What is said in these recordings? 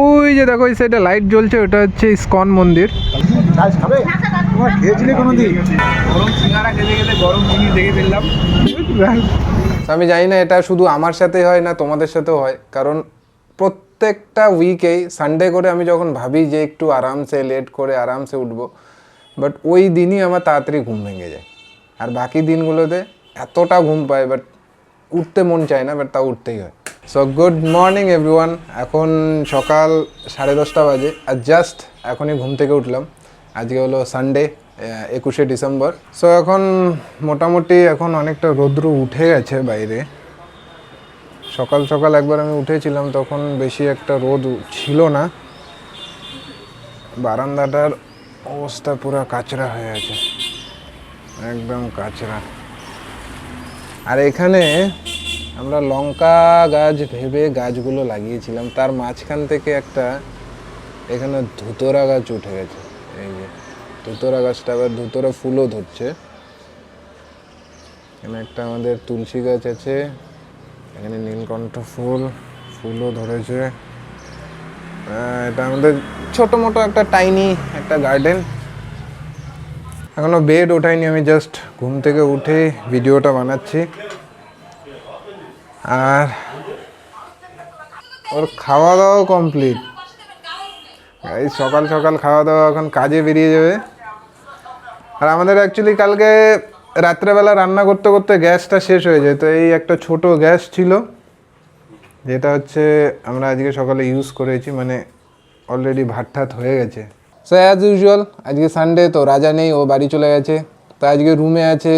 ওই যে দেখো ওই সাইডে লাইট জ্বলছে, ওটা হচ্ছে ইসকন মন্দির। আমি জানি না এটা শুধু আমার সাথে হয় না তোমাদের সাথেও হয়, কারণ প্রত্যেকটা উইকেই সানডে করে আমি যখন ভাবি যে একটু আরামসে লেট করে আরামসে উঠবো, বাট ওই দিনই আমার তাড়াতাড়ি ঘুম ভেঙে যায়। আর বাকি দিনগুলোতে এতটা ঘুম পায় বাট উঠতে মন চায় না, বাট তাও উঠতেই হয়। So good morning everyone. এখন সকাল 10:30 বাজে আর জাস্ট এখনই ঘুম থেকে উঠলাম। আজকে হলো সানডে, 21শে ডিসেম্বর। সো এখন মোটামুটি এখন অনেকটা রৌদ্র উঠে গেছে বাইরে। সকাল সকাল একবার আমি উঠেছিলাম, তখন বেশি একটা রোদ ছিল না। বারান্দাটার অবস্থা পুরো কাচরা হয়ে আছে, একদম কাচরা। আর এখানে আমরা লঙ্কা গাছ ভেবে গাছগুলো লাগিয়েছিলাম, তার মাঝখান থেকে একটা এখানে ধুতরা গাছ উঠে গেছে। এই যে ধুতরা গাছটা আবার ধুতরা ফুলও ধরছে। এখানে একটা আমাদের তুলসী গাছ আছে, এখানে নীলকণ্ঠ ফুলও ধরেছে। এটা আমাদের ছোটো মোটো একটা টাইনি একটা গার্ডেন। এখনও বেড ওঠাইনি, আমি জাস্ট ঘুম থেকে উঠে ভিডিওটা বানাচ্ছি। আর ওর খাওয়া দাওয়া কমপ্লিট। এই সকাল সকাল খাওয়া দাওয়া, এখন কাজে বেরিয়ে যাবে। আর আমাদের অ্যাকচুয়ালি কালকে রাত্রেবেলা রান্না করতে করতে গ্যাসটা শেষ হয়ে যায়, তো এই একটা ছোট গ্যাস ছিল যেটা হচ্ছে আমরা আজকে সকালে ইউজ করেছি, মানে অলরেডি ভাত ঠাত হয়ে গেছে। সো অ্যাজ ইউজুয়াল আজকে সানডে, তো রাজা নেই, ও বাড়ি চলে গেছে। তো আজকে রুমে আছে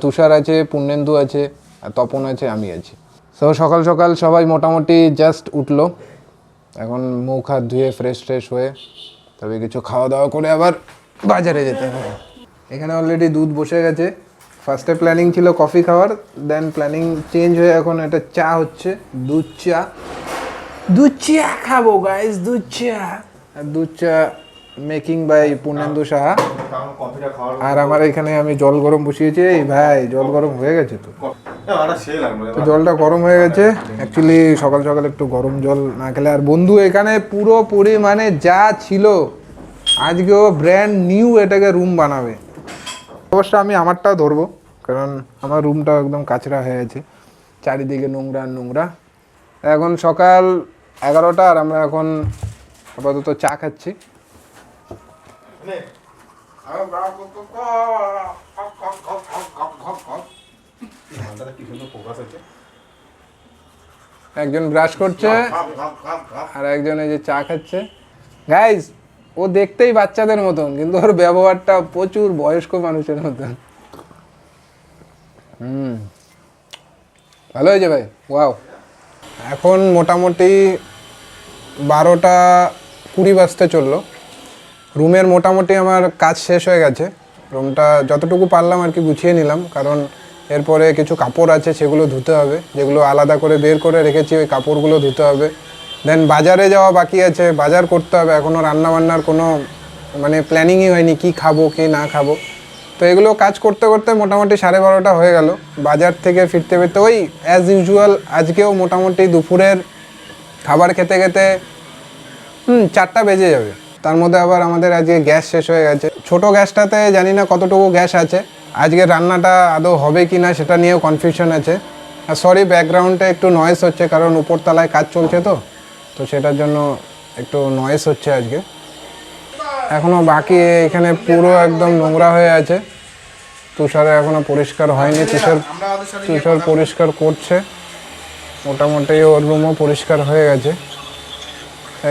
তুষার আছে, পূর্ণেন্দু আছে, আর তপন আছে, আমি আছি। সো সকাল সকাল সবাই মোটামুটি জাস্ট উঠলো। এখন মুখ হাত ধুয়ে ফ্রেশ হয়ে তবে কিছু খাওয়া দাওয়া করে আবার বাজারে যেতে হবে। এখানে অলরেডি দুধ বসে গেছে। ফার্স্টে প্ল্যানিং ছিল কফি খাওয়ার, দেন প্ল্যানিং চেঞ্জ হয়ে এখন এটা চা হচ্ছে, দুধ চা খাবো গাইস, দুধ চা মেকিং বাই পূর্ণেন্দু সাহা। আর আমার এখানে আমি জল গরম বসিয়েছি। এই ভাই জল গরম হয়ে গেছে, তো জলটা গরম হয়ে গেছে। অ্যাকচুয়ালি সকাল সকাল একটু গরম জল না খেলে। আর বন্ধু এখানে পুরো পরিমাণে যা ছিল আজকেও ব্র্যান্ড নিউ এটাকে রুম বানাবে। অবশ্য আমি আমারটাও ধরবো, কারণ আমার রুমটাও একদম কাচরা হয়ে আছে, চারিদিকে নোংরা। এখন সকাল 11টা আর আমরা এখন আপাতত চা খাচ্ছি। একজন ব্রাশ করছে আর একজন এই যে চা খাচ্ছে। গাইজ ও দেখতেই বাচ্চাদের মতন, কিন্তু ওর ব্যবহারটা প্রচুর বয়স্ক মানুষের মতন। ভালো হয়েছে ভাই, ওয়াও। এখন মোটামুটি 12:20 বাজতে চললো। রুমের মোটামুটি আমার কাজ শেষ হয়ে গেছে। রুমটা যতটুকু পারলাম আর কি গুছিয়ে নিলাম, কারণ এরপরে কিছু কাপড় আছে সেগুলো ধুতে হবে, যেগুলো আলাদা করে বের করে রেখেছি, ওই কাপড়গুলো ধুতে হবে। দেন বাজারে যাওয়া বাকি আছে, বাজার করতে হবে। এখনও রান্নাবান্নার কোনো মানে প্ল্যানিংই হয়নি, কি খাবো কি না খাবো। তো এগুলো কাজ করতে করতে মোটামুটি 12:30 হয়ে গেল। বাজার থেকে ফিরতে ওই অ্যাজ ইউজুয়াল আজকেও মোটামুটি দুপুরের খাবার খেতে 4টা বেজে যাবে। তার মধ্যে আবার আমাদের আজকে গ্যাস শেষ হয়ে গেছে। ছোট গ্যাসটাতে জানি না কতটুকু গ্যাস আছে, আজকে রান্নাটা আদৌ হবে কি না সেটা নিয়েও কনফিউশন আছে। আর সরি ব্যাকগ্রাউন্ডে একটু নয়েজ হচ্ছে, কারণ উপরতলায় কাজ চলছে, তো সেটার জন্য একটু নয়েজ হচ্ছে আজকে। এখনও বাকি, এখানে পুরো একদম নোংরা হয়ে আছে। তুষারে এখনও পরিষ্কার হয়নি, তুষার পরিষ্কার করছে। মোটামুটি ওর রুমও পরিষ্কার হয়ে গেছে।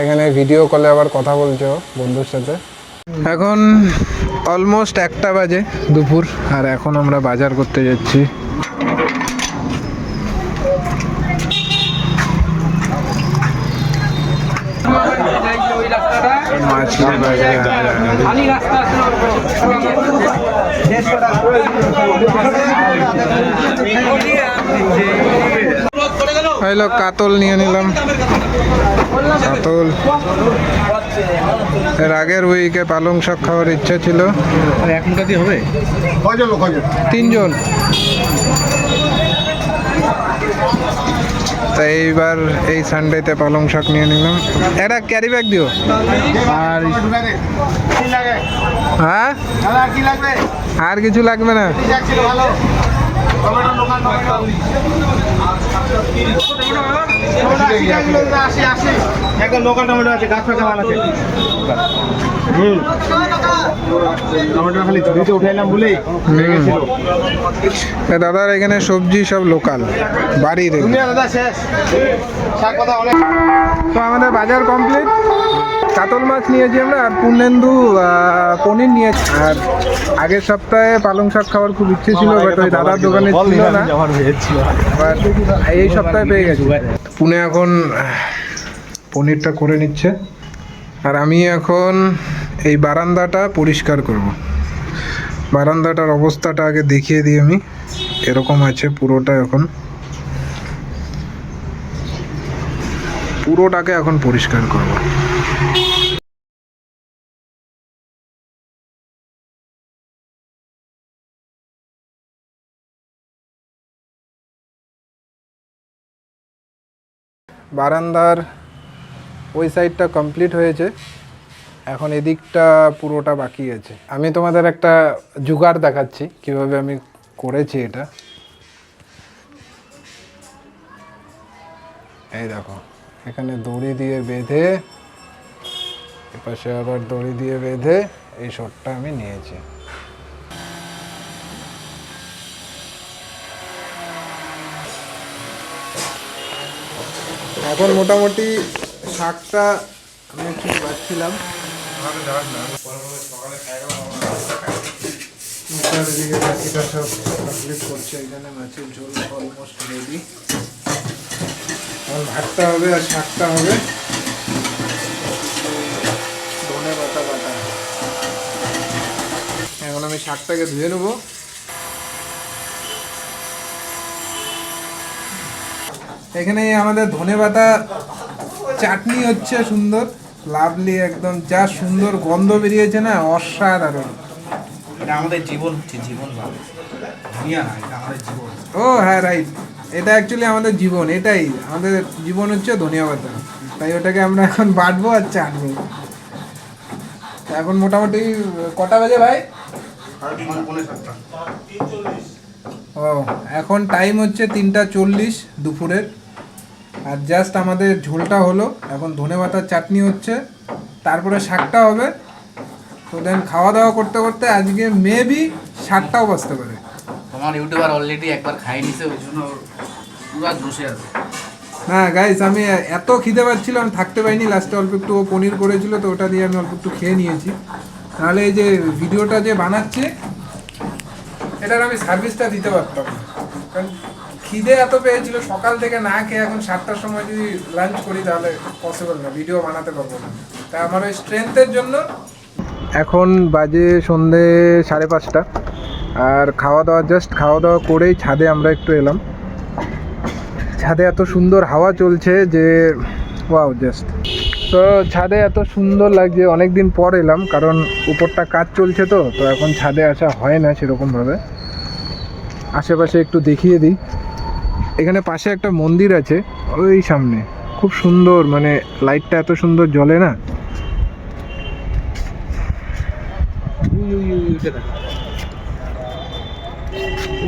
এখানে ভিডিও কলে আবার কথা বলছে ও বন্ধুর সাথে। এখন অলমোস্ট 1টা বাজে দুপুর, আর এখন আমরা বাজার করতে যাচ্ছি। হইলো কাতল নিয়ে নিলাম। কাতল এর আগের উইকে পালং শাক খাওয়ার ইচ্ছা ছিল। এক মুঠা দিয়ে হবে? 3 জন। তাই এইবার এই সানডেতে পালং শাক নিয়ে নিলাম। একটা ক্যারি ব্যাগ দিও। আর হ্যাঁ আর কিছু লাগবে না। লোকাল টমেটো আছে, গাছ পাকা মাল আছে। টমেটো খালি ঝুড়িতে উঠাইলাম বলেই দাদার এখানে সবজি সব লোকাল বাড়ির। তো আমাদের বাজার কমপ্লিট। কাতল মাছ নিয়েছি আমরা, আর পূর্ণেন্দু পনির নিয়েছি। আর আগের সপ্তাহে পালং শাক খাওয়ার খুব ইচ্ছে ছিল, বাট ওই দাদার দোকানে ছিল না, বাট এই সপ্তাহে পেয়ে গেছি। পুনে এখন পনিরটা করে নিচ্ছে, আর আমি এখন এই বারান্দাটা পরিষ্কার করব। বারান্দাটার অবস্থাটা আগে দেখিয়ে দিই আমি। এরকম আছে পুরোটা, এখন পুরোটাকে এখন পরিষ্কার করব। বারান্দার ওই সাইডটা কমপ্লিট হয়েছে, এখন এদিকটা পুরোটা বাকি আছে। আমি তোমাদের একটা জুগাড় দেখাচ্ছি কিভাবে আমি করেছি এটা। এই দেখো, এখানে দড়ি দিয়ে বেঁধে, এপাশে আবার দড়ি দিয়ে বেঁধে এই শটটা আমি নিয়েছি। এখন মোটামুটি শাকটা আমি একটু বাচ্ছিলাম। এদিকে বাকিটা সব কমপ্লিট করছে। এখানে মাছের ঝোল অলমোস্ট রেডি। এখন ভাতটা হবে আর শাকটা হবে। ধনে পাতা বাটা। এখন আমি শাকটাকে ধুয়ে নেবো। এখানে আমাদের ধনেপাতা চাটনি হচ্ছে, সুন্দর লাভলি একদম, যা সুন্দর গন্ধ বেরিয়েছে না, অসাধারণ। এটা আমাদের জীবন হচ্ছে, জীবন ভাবে দুনিয়া না, এটা আমাদের জীবন। ও হ্যাঁ রাইট, এটা অ্যাকচুয়ালি আমাদের জীবন, এটাই আমাদের জীবন হচ্ছে ধনিয়া পাতা। তাই ওটাকে আমরা এখন বাটবো আর চাটবো। এখন মোটামুটি কটা বাজে ভাই? ও এখন টাইম হচ্ছে 3:40 দুপুরের। আর জাস্ট আমাদের ঝোলটা হলো, এখন ধনেপাতার চাটনি হচ্ছে, তারপরে শাকটা হবে। তো দেন খাওয়া দাওয়া করতে করতে আজকে মেবি 7টাও বাজতে পারে। তোমার ইউটিউবার অলরেডি একবার খাই নিছে, ওই জন্য পুরো বসে আছে। হ্যাঁ গাইস, আমি এত খিদে পাচ্ছিলাম, থাকতে পারিনি। লাস্টে অল্প একটু ও পনির করেছিল, তো ওটা দিয়ে আমি অল্প একটু খেয়ে নিয়েছি। নাহলে এই যে ভিডিওটা যে বানাচ্ছে, এটার আমি সার্ভিসটা দিতে পারতাম না, কারণ খিদে এত পেয়েছিল সকাল থেকে না খেয়ে। এখন 7টার সময় যদি লাঞ্চ করি তাহলে পসিবল না, ভিডিও বানাতে পারবো না। তাই আমার ওই স্ট্রেংথের জন্য। এখন বাজে সন্ধে 5:30, আর খাওয়া দাওয়া করেই ছাদে আমরা একটু এলাম। ছাদে এত সুন্দর হাওয়া চলছে যে ওয়াও, জাস্ট। তো ছাদে এত সুন্দর লাগছে, অনেক দিন পর এলাম, কারণ উপরটা কাজ চলছে। তো এখন ছাদে আসা হয় না সেরকমভাবে। আশেপাশে একটু দেখিয়ে দিই। এখানে পাশে একটা মন্দির আছে, ওই সামনে, খুব সুন্দর, মানে লাইটটা এত সুন্দর জ্বলে না।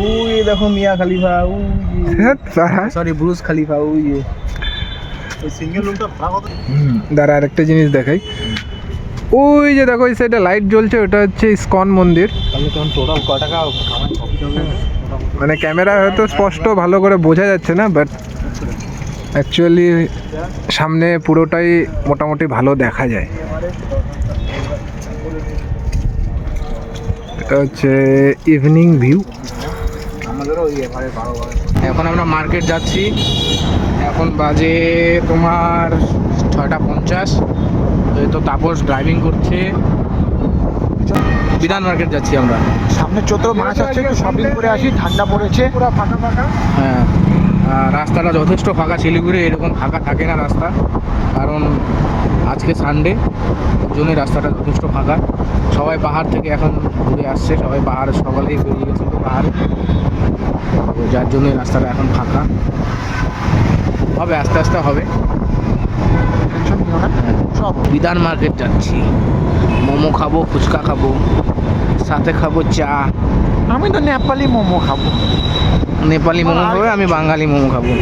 ওই দেখো মিয়া খলিফা, সরি ব্রুজ খলিফা। ওই সিঙ্গেল রুমটা ভাড়া কত? দাঁড়া, আরেকটা জিনিস দেখাই। ওই যে দেখো, ওই সাইডে লাইট জ্বলছে, ওটা হচ্ছে ইসকন মন্দির। টোটাল ক টাকা মানে ক্যামেরা হয়তো স্পষ্ট ভালো করে বোঝা যাচ্ছে না, বাট অ্যাকচুয়ালি সামনে পুরোটাই মোটামুটি ভালো দেখা যায়। এটা হচ্ছে ইভিনিং ভিউ। এখন আমরা মার্কেট যাচ্ছি। এখন বাজে তোমার 6:50। তো তাপস ড্রাইভিং করছে। বিধান মার্কেট যাচ্ছি আমরা। সামনে চৈত্র মাস আছে, একটু শপিং করে আসি, ঠান্ডা পড়েছে, পুরো ফাঁকা ফাঁকা। হ্যাঁ, রাস্তাটা যথেষ্ট ফাঁকা। শিলিগুড়ি এরকম ফাঁকা থাকে না রাস্তা, কারণ আজকে সানডে, ওর জন্যই রাস্তাটা যথেষ্ট ফাঁকা। সবাই পাহাড় থেকে এখন ঘুরে আসছে, সবাই পাহাড়ে সকালেই বেরিয়ে গেছিলো পাহাড়ে, তো যার জন্যই রাস্তাটা এখন ফাঁকা। হবে, আস্তে আস্তে হবে। টেনশন নিও না, সব বিধান মার্কেট যাচ্ছি, মোমো খাবো, ফুচকা খাবো, সাথে খাবো চা। আমি তো নেপালি মোমো খাবো। নেপালি মোমো খাবে, আমি বাঙালি মোমো খাবো,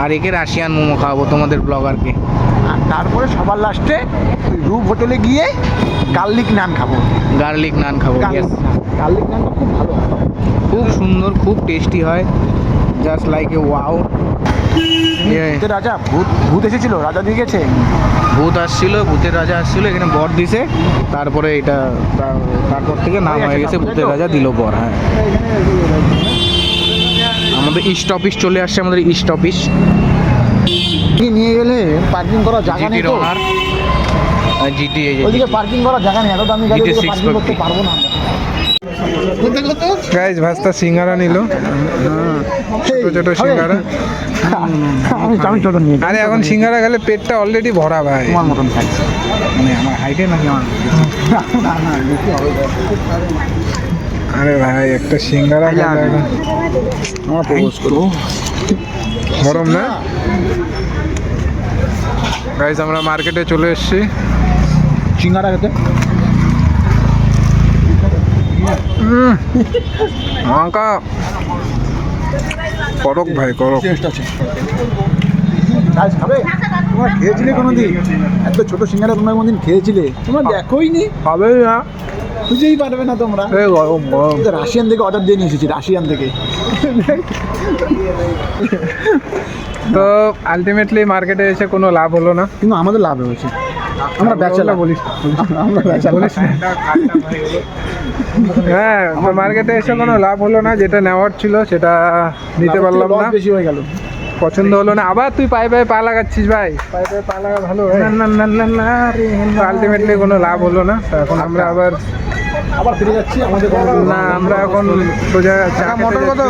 আর একে রাশিয়ান মোমো খাবো তোমাদের ব্লগারকে। আর তারপরে সবার লাস্টে রূপ হোটেলে গিয়ে গার্লিক নান খাবো। গার্লিক নান খাবো। Yes. গার্লিক নানটা খুব ভালো হয়। খুব সুন্দর, খুব টেস্টি হয়, জাস্ট লাইক এ ওয়াও। ভূতের রাজা, ভূত এসেছিল, রাজা দিয়ে গেছে। ভূত আসছিল, ভূতের রাজা আসছিল, এখানে বর দিছে, তারপরে এটা তারপর থেকে নাম হয়ে গেছে ভূতের রাজা দিল বর। হ্যাঁ, আমাদের ইস্ট অফিস চলে আসছে, আমাদের ইস্ট অফিস। কি নিয়ে গেলে পার্কিং করার জায়গা নেই জিটির তো। ওনার জিটি, ওইদিকে পার্কিং করার জায়গা নেই, এত দামি গাড়ি GT6 পার্কিং করতে পারবো না আমরা। গাইজ ভাস্তা সিঙ্গারা নিল, ছোট ছোট সিঙ্গারা। আমি ছোট নিয়ে আরে এখন সিঙ্গারা খেলে পেটটা অলরেডি ভরা ভাই। তোমার মতন খাইছি। মানে আমার হাইটে নাকি আমার না না বেশি হবে। আরে ভাই একটা সিঙ্গারা খেলে এখন আমার প্রপোজ করো। গরম না? গাইজ আমরা মার্কেটে চলে এসেছি। সিঙ্গারা খেতে লঙ্কা করক ভাই, করক। টেস্ট আছে। গাইস খাবে? তোমরা খেয়েছিলে কোনোদিন? এত ছোট সিঙ্গারা তোমরা কোনোদিন খেয়েছিলে? তোমরা দেখোই নি, হবে না, বুঝতেই পারবে না তোমরা। এই গরম গরম। আমি তো রাশিয়ান থেকে অর্ডার দিয়ে নিয়ে এসেছি, রাশিয়ান থেকে। তো আলটিমেটলি মার্কেটে এসে কোনো লাভ হলো না। কিন্তু আমাদের লাভ হয়েছে। আমরা ব্যাচেলার বলিস, আমরা ব্যাচেলার। বলিস না। হ্যাঁ, মার্কেটে এসে কোনো লাভ হলো না, যেটা নেওয়ার ছিল সেটা নিতে পারলাম না, বেশি হয়ে গেল। পছন্দ হলো না। আবার তুই পায়ে পায়ে পা লাগাচ্ছিস ভাই, পায়ে পায়ে পা লাগা ভালো ভাই। না না না না না রে, আলটিমেটলি কোনো লাভ হলো না। তো এখন আমরা আবার ফিরে যাচ্ছি আমাদের না, আমরা এখন সোজা চা মোটর খেতে কত?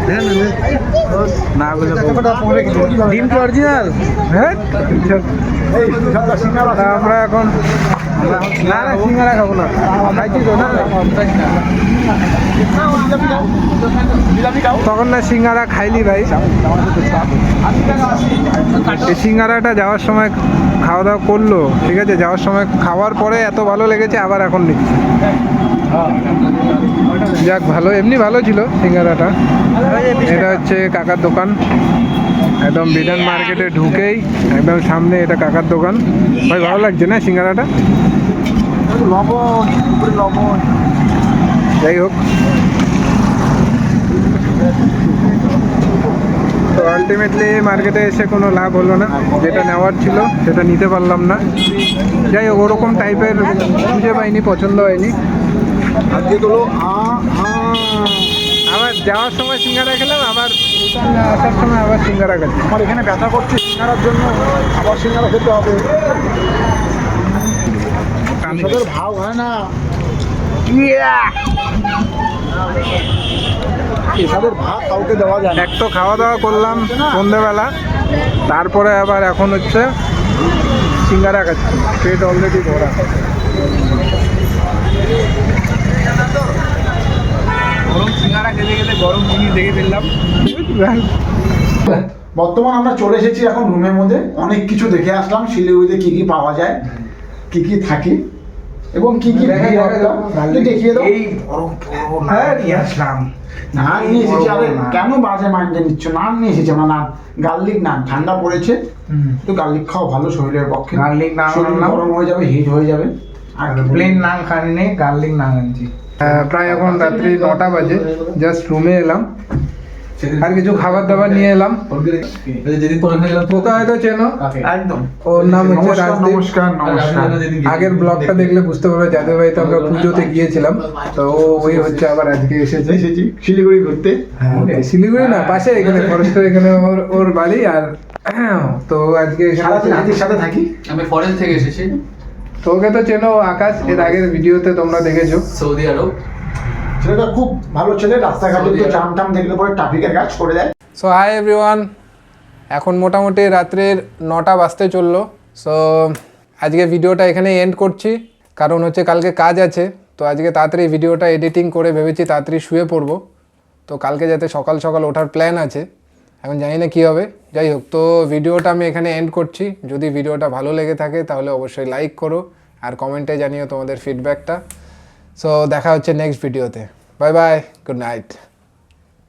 যাচ্ছি। না বলে ডিম তো অরিজিনাল। হ্যাঁ, এই সিঙ্গারা তা আমরা এখন না না সিঙ্গারা খাবো না, খাইছি তো না। তখন না সিঙ্গারা খাইলি ভাই। এই সিঙ্গারাটা যাওয়ার সময় খাওয়া দাওয়া করলো, ঠিক আছে, যাওয়ার সময় খাওয়ার পরে এত ভালো লেগেছে, আবার এখন নিচ্ছি। যাক ভালো, এমনি ভালো ছিল সিঙ্গারাটা। এটা হচ্ছে কাকার দোকান, একদম বিধান মার্কেটে ঢুকেই একদম সামনে এটা কাকার দোকান। ভাই ভালো লাগছে না সিঙ্গারাটা? লবণ, উপরে লবণ। যাই হোক, তো আলটিমেটলি মার্কেটে এসে কোনো লাভ হলো না, যেটা নেওয়ার ছিল সেটা নিতে পারলাম না। যাই হোক, ওরকম টাইপের খুঁজে পাইনি, পছন্দ হয়নি। আজকে তোলো আবার যাওয়ার সময় সিঙ্গারা খেলাম, আবার আসার সময় আবার সিঙ্গারা খাচ্ছি। আমার এখানে ব্যথা করছে সিঙ্গারার জন্য, আবার সিঙ্গারা খেতে হবে। তাদের ভাব হয় না, এসবের ভাগ কাউকে দেওয়া যায় না। এক তো খাওয়া দাওয়া করলাম সন্ধ্যেবেলা, তারপরে আবার এখন হচ্ছে সিঙ্গারা খাচ্ছি, পেট অলরেডি ভরা। গরম সিঙ্গারা খেতে খেতে গরম জিনিস দেখে ফেললাম। বর্তমান আমরা চলে এসেছি এখন রুমের মধ্যে, অনেক কিছু দেখে আসলাম শিলিগুড়িতে কি কি পাওয়া যায়, কি কি থাকে এবং কি কি ভিড় হয়। দেখিয়ে দাও। এই বড় বড় নান নিয়ে আসলাম। নান নিয়ে এসেছি। আরে কেন বাজে মাইন্ডে নিচ্ছ? নান নিয়ে এসেছি আমরা, নান, গার্লিক নান। ঠান্ডা পড়েছে তো গার্লিক খাওয়া ভালো শরীরের পক্ষে। গার্লিক নান শরীর আনলাম। গরম হয়ে যাবে, হিট হয়ে যাবে। আর প্লেন নান খানি নেই, গার্লিক নান আনছি। প্রায় এখন রাত্রি 9টা বাজে, জাস্ট রুমে এলাম, আর কিছু খাবার দাবার নিয়ে এলাম। ওকে হয়তো চেনো, একদম। ওর নাম হচ্ছে নমস্কার রাজদীপ। নমস্কার নমস্কার। আগের ব্লগটা দেখলে বুঝতে পারবে, যাদের বাড়িতে আমরা পুজোতে গিয়েছিলাম, তো ওই হচ্ছে আবার আজকে এসেছে। এসেছি শিলিগুড়ি ঘুরতে। শিলিগুড়ি না, পাশে এখানে ফরেস্টের এখানে ওর বাড়ি। আর তো আজকে সারাদিন হাতির সাথে থাকি। আমি ফরেন থেকে এসেছি, তো ওকে তো চেনো, আকাশ, এর আগের ভিডিওতে তোমরা দেখেছো। সৌদি আরব। ছেলেটা খুব ভালো ছেলে, রাস্তাঘাটে তো জাম টাম দেখলে পরে ট্রাফিকের কাজ করে দেয়। সো হাই এভরিওয়ান, এখন মোটামুটি রাত্রের 9টা বাজতে চললো। সো আজকে ভিডিওটা এখানে এন্ড করছি, কারণ হচ্ছে কালকে কাজ আছে। তো আজকে তাড়াতাড়ি ভিডিওটা এডিটিং করে ভেবেছি তাড়াতাড়ি শুয়ে পড়বো। তো কালকে যাতে সকাল সকাল ওঠার প্ল্যান আছে, এখন জানি না কী হবে। যাই হোক, তো ভিডিওটা আমি এখানে এন্ড করছি। যদি ভিডিওটা ভালো লেগে থাকে তাহলে অবশ্যই লাইক করো আর কমেন্টে জানিও তোমাদের ফিডব্যাকটা। সো দেখা হচ্ছে নেক্সট ভিডিওতে। Bye bye, good night.